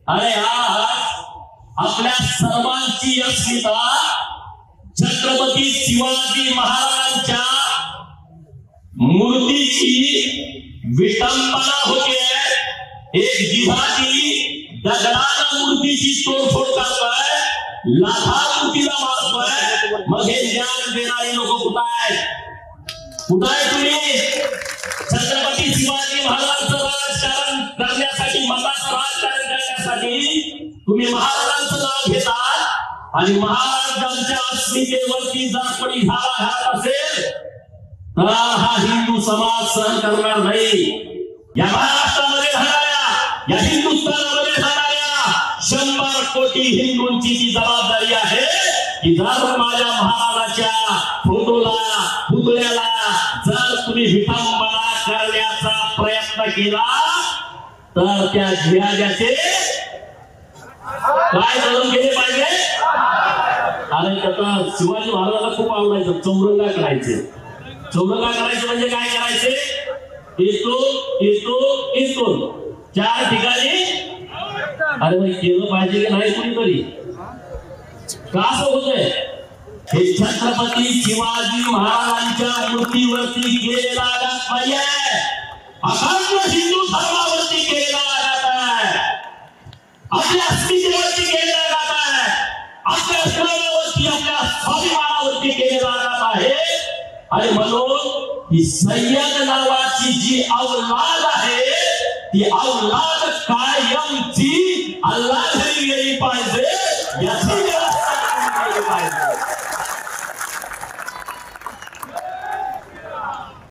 अरे आज आपल्या सर्वांची अस्मिता छत्रपती शिवाजी महाराजांच्या मूर्तीची विटंबना होते। एक जिहादी दगडानं मूर्तीची तोडफोड करतोय, लाथा मूर्तीला मारतोय, मग हे ज्ञान देणारी लोक कुठं आहेत? कुठं आहे तुम्ही? छत्रपती शिवाजी महाराजांचं राजकारण करण्यासाठी, मताचं राजकारण करण्यासाठी तुम्ही महाराजांचं नाव घेतात आणि महाराजांच्या अस्मितेवरती जर कोणी घाला घालत असेल तर हा हिंदू समाज सहन करणार नाही। या महाराष्ट्रामध्ये राहणाऱ्या, या हिंदुस्थानामध्ये राहणाऱ्या 100 कोटी हिंदूंची ती जबाबदारी आहे की जर माझ्या महाराजाच्या फोटोला, पुतळ्याला जर तुम्ही विटंबना करण्याचा प्रयत्न केला तर त्या जिहाद्याचे काय करून गेले पाहिजे? अरे त्याचा शिवाजी महाराजांना खूप आवडायचं चौरंगा करायचे। चौरंगा करायचे म्हणजे काय करायचे? येतो येतो येतो 4 ठिकाणी। अरे मग केलं पाहिजे की नाही कुणीतरी? का असं होतंय? हे छत्रपती शिवाजी महाराजांच्या मूर्तीवरती केलेला आघात नाहीये, अखंड हिंदू धर्मावरती केलेला आघात आहे, आपल्या अस्मितेवरती केलेला आघात आहे, आपल्या अस्मितेवरती, आपल्या स्वाभिमानावरती केलेला आघात आहे। आणि म्हणून ही सय्यद नावाची जी औलाद आहे ती औलाद कायमची अल्लाह घरी गेली पाहिजे याची